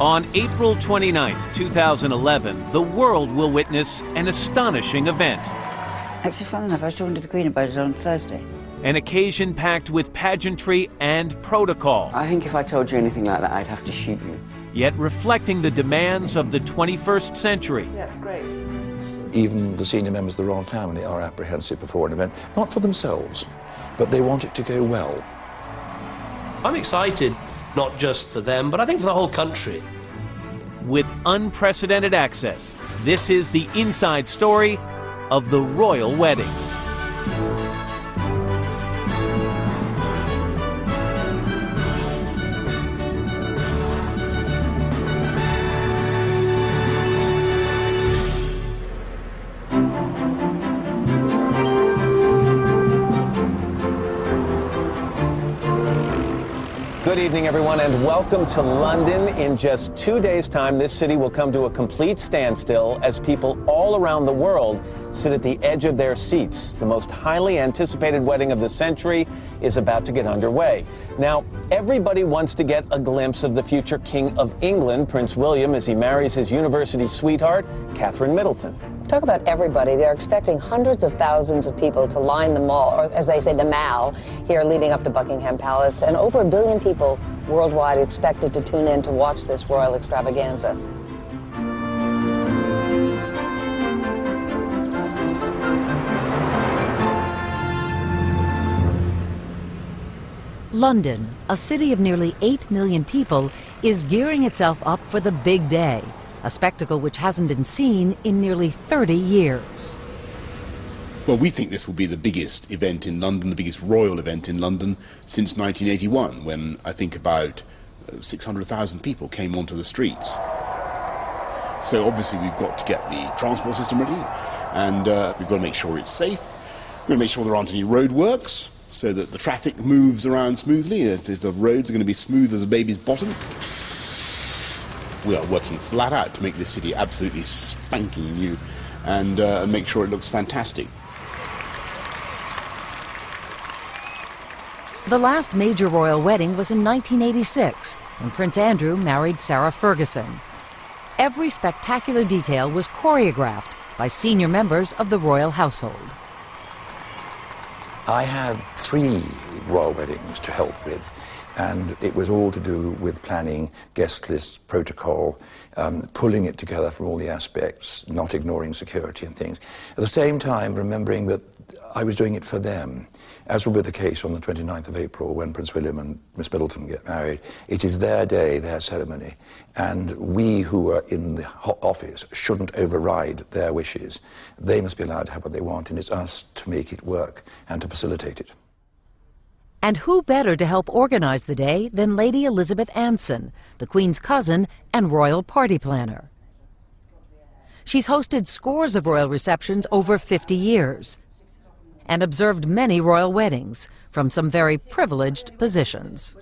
On April 29, 2011, the world will witness an astonishing event. Actually, fun enough, I was talking to the Queen about it on Thursday. An occasion packed with pageantry and protocol. I think if I told you anything like that, I'd have to shoot you. Yet reflecting the demands of the 21st century. Yeah, it's great. Even the senior members of the royal family are apprehensive before an event, not for themselves, but they want it to go well. I'm excited, not just for them, but I think for the whole country. With unprecedented access, this is the inside story of the royal wedding. Good evening, everyone, and welcome to London. In just 2 days' time, this city will come to a complete standstill as people all around the world sit at the edge of their seats. The most highly anticipated wedding of the century is about to get underway. Now, everybody wants to get a glimpse of the future King of England, Prince William, as he marries his university sweetheart, Catherine Middleton. Talk about everybody. They're expecting hundreds of thousands of people to line the mall, or as they say, the Mall, here leading up to Buckingham Palace, and over 1 billion people worldwide expected to tune in to watch this royal extravaganza. London, a city of nearly 8 million people, is gearing itself up for the big day. A spectacle which hasn't been seen in nearly 30 years. Well, we think this will be the biggest event in London, the biggest royal event in London since 1981, when I think about 600,000 people came onto the streets. So obviously we've got to get the transport system ready, and we've got to make sure it's safe. We've got to make sure there aren't any roadworks, so that the traffic moves around smoothly. The roads are going to be smooth as a baby's bottom. We are working flat out to make this city absolutely spanking new and make sure it looks fantastic. The last major royal wedding was in 1986, when Prince Andrew married Sarah Ferguson. Every spectacular detail was choreographed by senior members of the royal household. I had 3 royal weddings to help with, and it was all to do with planning, guest lists, protocol, pulling it together from all the aspects, not ignoring security and things. At the same time, remembering that I was doing it for them, as will be the case on the 29th of April when Prince William and Miss Middleton get married. It is their day, their ceremony, and we who are in the office shouldn't override their wishes. They must be allowed to have what they want, and it's us to make it work and to facilitate it. And who better to help organize the day than Lady Elizabeth Anson, the Queen's cousin and royal party planner. She's hosted scores of royal receptions over 50 years and observed many royal weddings from some very privileged positions.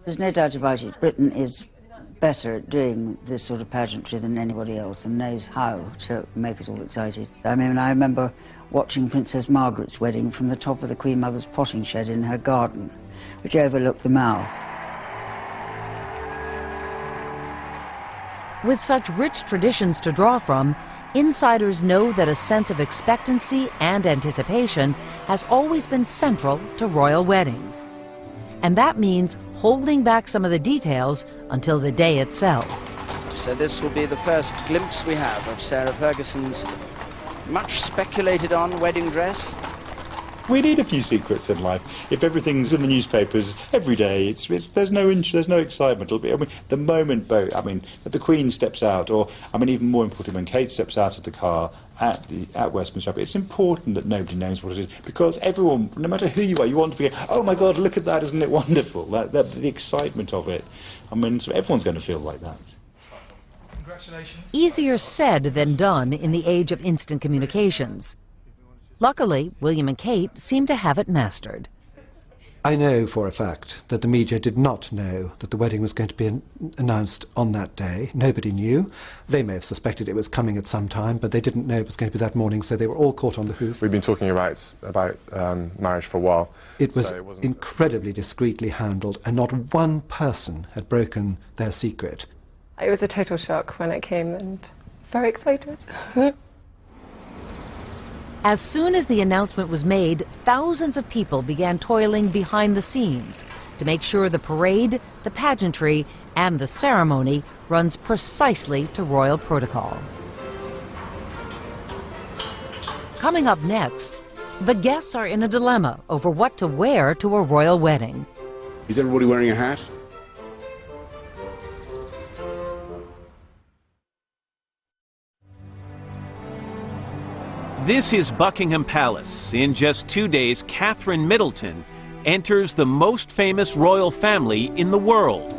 There's no doubt about it. Britain is better at doing this sort of pageantry than anybody else and knows how to make us all excited. I mean, I remember watching Princess Margaret's wedding from the top of the Queen Mother's potting shed in her garden, which overlooked the Mall. With such rich traditions to draw from, insiders know that a sense of expectancy and anticipation has always been central to royal weddings. And that means holding back some of the details until the day itself. So this will be the first glimpse we have of Sarah Ferguson's much speculated on wedding dress. We need a few secrets in life. If everything's in the newspapers every day, there's no excitement. It'll be, I mean, the moment that the Queen steps out, or even more important, when Kate steps out of the car at Westminster Abbey, it's important that nobody knows what it is, because everyone, no matter who you are, you want to be, oh my God, look at that, isn't it wonderful? The excitement of it. So everyone's going to feel like that. Easier said than done in the age of instant communications. Luckily, William and Kate seem to have it mastered. I know for a fact that the media did not know that the wedding was going to be announced on that day. Nobody knew. They may have suspected it was coming at some time, but they didn't know it was going to be that morning, so they were all caught on the hoof. We've been talking about marriage for a while. It was incredibly discreetly handled, and not one person had broken their secret. It was a total shock when it came, and very excited. As soon as the announcement was made, thousands of people began toiling behind the scenes to make sure the parade, the pageantry, and the ceremony runs precisely to royal protocol. Coming up next, the guests are in a dilemma over what to wear to a royal wedding. Is everybody wearing a hat? This is Buckingham Palace. In just 2 days, Catherine Middleton enters the most famous royal family in the world.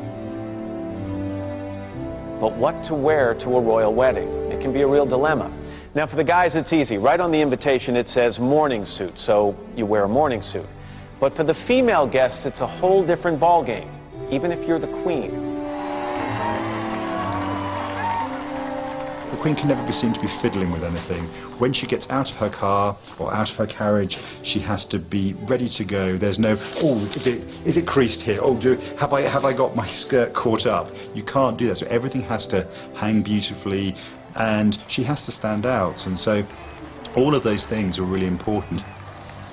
But what to wear to a royal wedding? It can be a real dilemma. Now, for the guys, it's easy. Right on the invitation, it says morning suit, so you wear a morning suit. But for the female guests, it's a whole different ballgame, even if you're the queen. The Queen can never be seen to be fiddling with anything. When she gets out of her car or out of her carriage, she has to be ready to go. There's no, oh, is it creased here? Oh, have I got my skirt caught up? You can't do that. So everything has to hang beautifully, and she has to stand out. And so all of those things are really important.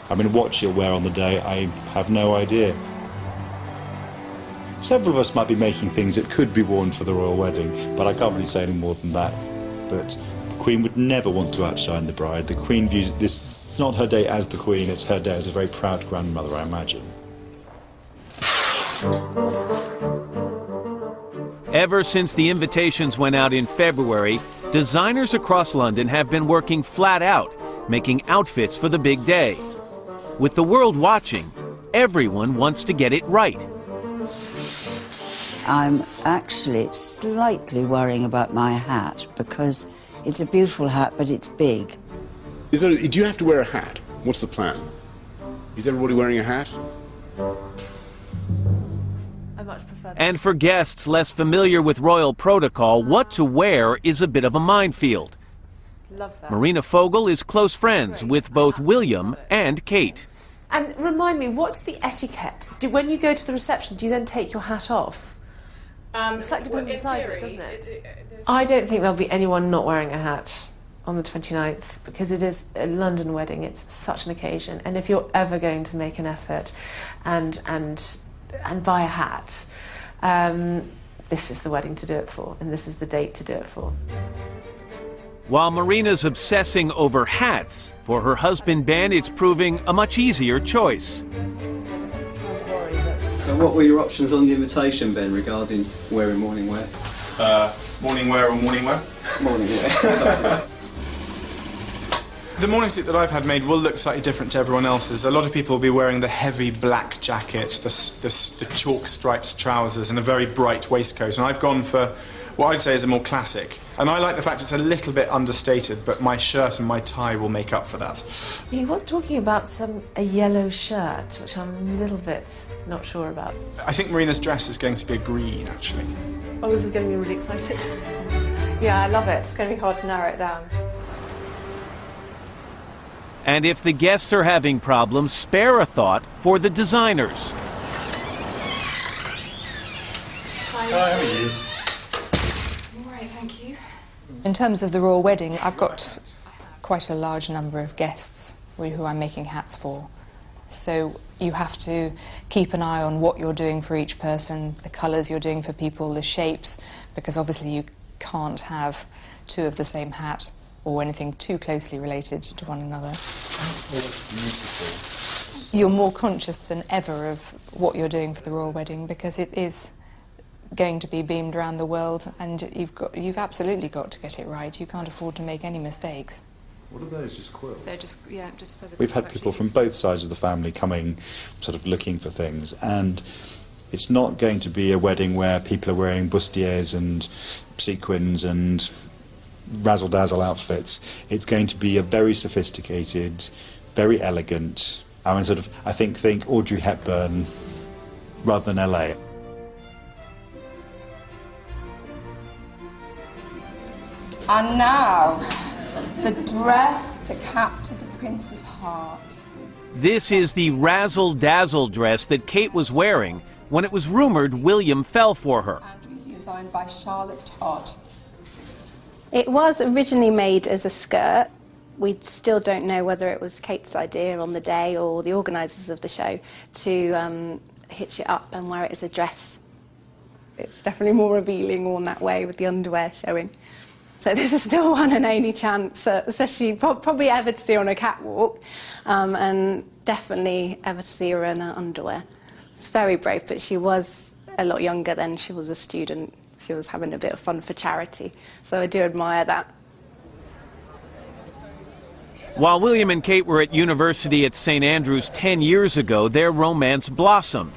I mean, what she'll wear on the day, I have no idea. Several of us might be making things that could be worn for the royal wedding, but I can't really say any more than that. But the Queen would never want to outshine the bride. The Queen views this not her day as the Queen, it's her day as a very proud grandmother, I imagine. Ever since the invitations went out in February, designers across London have been working flat out, making outfits for the big day. With the world watching, everyone wants to get it right. I'm actually slightly worrying about my hat because it's a beautiful hat, but it's big. Do you have to wear a hat? What's the plan? Is everybody wearing a hat? I much prefer that. And for guests less familiar with royal protocol, what to wear is a bit of a minefield. Love that. Marina Fogel is close friends with both William and Kate. And remind me, what's the etiquette? When you go to the reception, do you then take your hat off? It's like depends on the size of it, doesn't it? I don't think there'll be anyone not wearing a hat on the 29th because it is a London wedding. It's such an occasion, and if you're ever going to make an effort and buy a hat, this is the wedding to do it for, and this is the date to do it for. While Marina's obsessing over hats, for her husband Ben, it's proving a much easier choice. So what were your options on the invitation, Ben, regarding wearing morning wear? Morning wear or morning wear? Morning wear. The morning suit that I've had made will look slightly different to everyone else's. A lot of people will be wearing the heavy black jacket, the chalk striped trousers and a very bright waistcoat, and I've gone for what I'd say is a more classic. And I like the fact it's a little bit understated, but my shirt and my tie will make up for that. He was talking about a yellow shirt, which I'm a little bit not sure about. I think Marina's dress is going to be a green, actually. Oh, this is getting me really excited. Yeah, I love it. It's going to be hard to narrow it down. And if the guests are having problems, spare a thought for the designers. Hi, how are you? Thank you. In terms of the royal wedding, I've got quite a large number of guests who I'm making hats for. So you have to keep an eye on what you're doing for each person, the colours you're doing for people, the shapes, because obviously you can't have two of the same hat or anything too closely related to one another. You're more conscious than ever of what you're doing for the royal wedding because it is going to be beamed around the world, and you've absolutely got to get it right. You can't afford to make any mistakes. What are those, just quills? They're just for the... We've had people from both sides of the family coming, sort of looking for things, and it's not going to be a wedding where people are wearing bustiers and sequins and razzle-dazzle outfits. It's going to be a very sophisticated, very elegant, I mean, I think Audrey Hepburn rather than LA. And now, the dress that captured a prince's heart. This is the razzle-dazzle dress that Kate was wearing when it was rumored William fell for her. Andrews, designed by Charlotte Todd. It was originally made as a skirt. We still don't know whether it was Kate's idea on the day or the organisers of the show to hitch it up and wear it as a dress. It's definitely more revealing worn that way with the underwear showing. So this is still one and only chance, especially probably ever to see her on a catwalk, and definitely ever to see her in her underwear. It's very brave, but she was a lot younger then. She was a student. She was having a bit of fun for charity, so I do admire that. While William and Kate were at university at St. Andrews 10 years ago, their romance blossomed.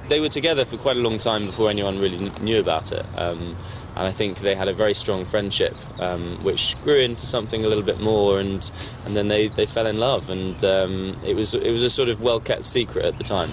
They were together for quite a long time before anyone really knew about it. And I think they had a very strong friendship, which grew into something a little bit more, and then they fell in love, and it was a sort of well-kept secret at the time.